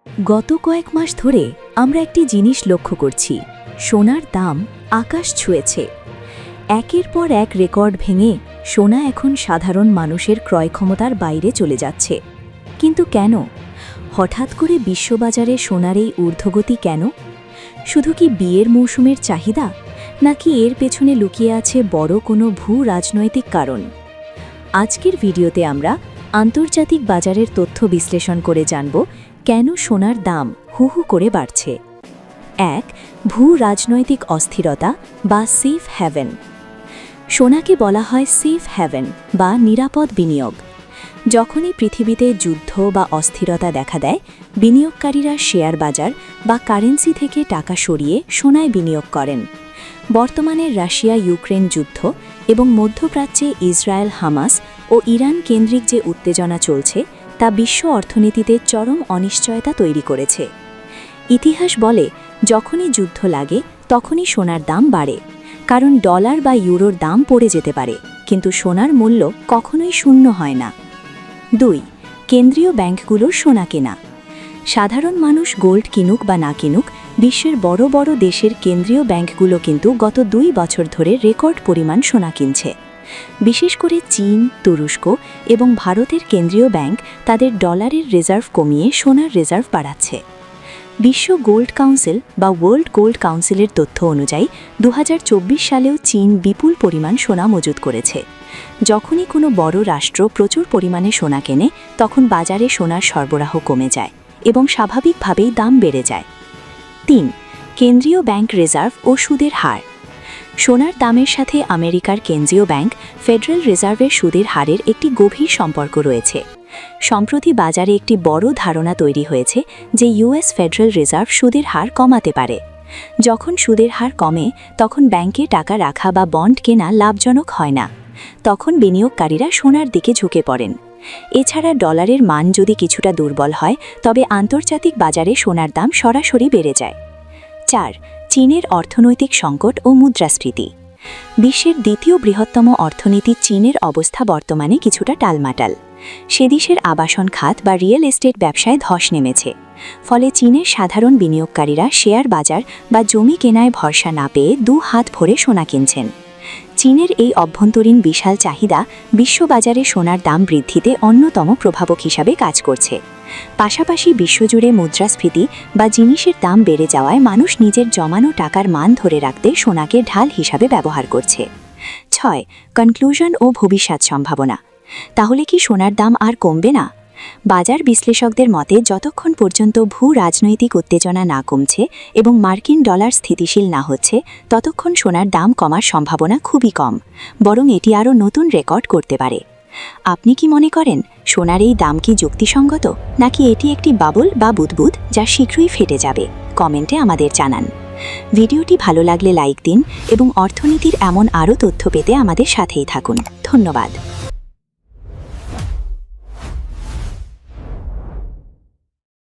গত কয়েক মাস ধরে আমরা একটি জিনিস লক্ষ্য করছি, সোনার দাম আকাশ ছুঁয়েছে। একের পর এক রেকর্ড ভেঙে সোনা এখন সাধারণ মানুষের ক্রয় ক্ষমতার বাইরে চলে যাচ্ছে। কিন্তু কেন? হঠাৎ করে বিশ্ববাজারে সোনার এই ঊর্ধ্বগতি কেন? শুধু কি বিয়ের মৌসুমের চাহিদা, নাকি এর পেছনে লুকিয়ে আছে বড় কোনো ভূ-রাজনৈতিক কারণ? আজকের ভিডিওতে আমরা আন্তর্জাতিক বাজারের তথ্য বিশ্লেষণ করে জানব কেন সোনার দাম হু হু করে বাড়ছে। ১. ভূ-রাজনৈতিক অস্থিরতা বা সেফ হ্যাভেন। সোনাকে বলা হয় সেফ হ্যাভেন বা নিরাপদ বিনিয়োগ। যখনই পৃথিবীতে যুদ্ধ বা অস্থিরতা দেখা দেয়, বিনিয়োগকারীরা শেয়ার বাজার বা কারেন্সি থেকে টাকা সরিয়ে সোনায় বিনিয়োগ করেন। বর্তমানে রাশিয়া ইউক্রেন যুদ্ধ এবং মধ্যপ্রাচ্যে ইসরায়েল হামাস ও ইরান কেন্দ্রিক যে উত্তেজনা চলছে তা বিশ্ব অর্থনীতিতে চরম অনিশ্চয়তা তৈরি করেছে। ইতিহাস বলে, যখনই যুদ্ধ লাগে তখনই সোনার দাম বাড়ে, কারণ ডলার বা ইউরোর দাম পড়ে যেতে পারে, কিন্তু সোনার মূল্য কখনোই শূন্য হয় না। ২. কেন্দ্রীয় ব্যাংকগুলোর সোনা কেনা। সাধারণ মানুষ গোল্ড কিনুক বা না কিনুক, বিশ্বের বড় বড় দেশের কেন্দ্রীয় ব্যাংকগুলো কিন্তু গত ২ বছর ধরে রেকর্ড পরিমাণ সোনা কিনছে। বিশেষ করে চীন, তুরস্ক এবং ভারতের কেন্দ্রীয় ব্যাংক তাদের ডলারের রিজার্ভ কমিয়ে সোনার রিজার্ভ বাড়াচ্ছে। বিশ্ব গোল্ড কাউন্সিল বা ওয়ার্ল্ড গোল্ড কাউন্সিলের তথ্য অনুযায়ী ২০২৪ সালেও চীন বিপুল পরিমাণ সোনা মজুত করেছে। যখনই কোনো বড় রাষ্ট্র প্রচুর পরিমাণে সোনা কেনে, তখন বাজারে সোনার সরবরাহ কমে যায় এবং স্বাভাবিকভাবেই দাম বেড়ে যায়। ৩. কেন্দ্রীয় ব্যাংক রিজার্ভ ও সুদের হার। সোনার দামের সাথে আমেরিকার কেন্দ্রীয় ব্যাংক ফেডারেল রিজার্ভের সুদের হারের একটি গভীর সম্পর্ক রয়েছে। সম্প্রতি বাজারে একটি বড় ধারণা তৈরি হয়েছে যে ইউএস ফেডারেল রিজার্ভ সুদের হার কমাতে পারে। যখন সুদের হার কমে, তখন ব্যাংকে টাকা রাখা বা বন্ড কেনা লাভজনক হয় না। তখন বিনিয়োগকারীরা সোনার দিকে ঝুঁকে পড়েন। এছাড়া ডলারের মান যদি কিছুটা দুর্বল হয়, তবে আন্তর্জাতিক বাজারে সোনার দাম সরাসরি বেড়ে যায়। ৪. চীনের অর্থনৈতিক সংকট ও মুদ্রাস্ফীতি। বিশ্বের দ্বিতীয় বৃহত্তম অর্থনীতি চীনের অবস্থা বর্তমানে কিছুটা টালমাটাল। সে দেশের আবাসন খাত বা রিয়েল এস্টেট ব্যবসায় ধস নেমেছে। ফলে চীনের সাধারণ বিনিয়োগকারীরা শেয়ার বাজার বা জমি কেনায় ভরসা না পেয়ে ২ হাত ভরে সোনা কিনছেন। চীনের এই অভ্যন্তরীণ বিশাল চাহিদা বিশ্ববাজারে সোনার দাম বৃদ্ধিতে অন্যতম প্রভাবক হিসাবে কাজ করছে। পাশাপাশি বিশ্বজুড়ে মুদ্রাস্ফীতি বা জিনিসের দাম বেড়ে যাওয়ায় মানুষ নিজের জমানো টাকার মান ধরে রাখতে সোনাকে ঢাল হিসাবে ব্যবহার করছে। ৬. কনক্লুশন ও ভবিষ্যৎ সম্ভাবনা। তাহলে কি সোনার দাম আর কমবে না? বাজার বিশ্লেষকদের মতে, যতক্ষণ পর্যন্ত ভূ-রাজনৈতিক উত্তেজনা না কমছে এবং মার্কিন ডলার স্থিতিশীল না হচ্ছে, ততক্ষণ সোনার দাম কমার সম্ভাবনা খুবই কম, বরং এটি আরও নতুন রেকর্ড করতে পারে। আপনি কি মনে করেন সোনার এই দাম কি যুক্তিসঙ্গত, নাকি এটি একটি বাবল বা বুদবুদ যা শীঘ্রই ফেটে যাবে? কমেন্টে আমাদের জানান। ভিডিওটি ভালো লাগলে লাইক দিন এবং অর্থনীতির এমন আরও তথ্য পেতে আমাদের সাথেই থাকুন। ধন্যবাদ।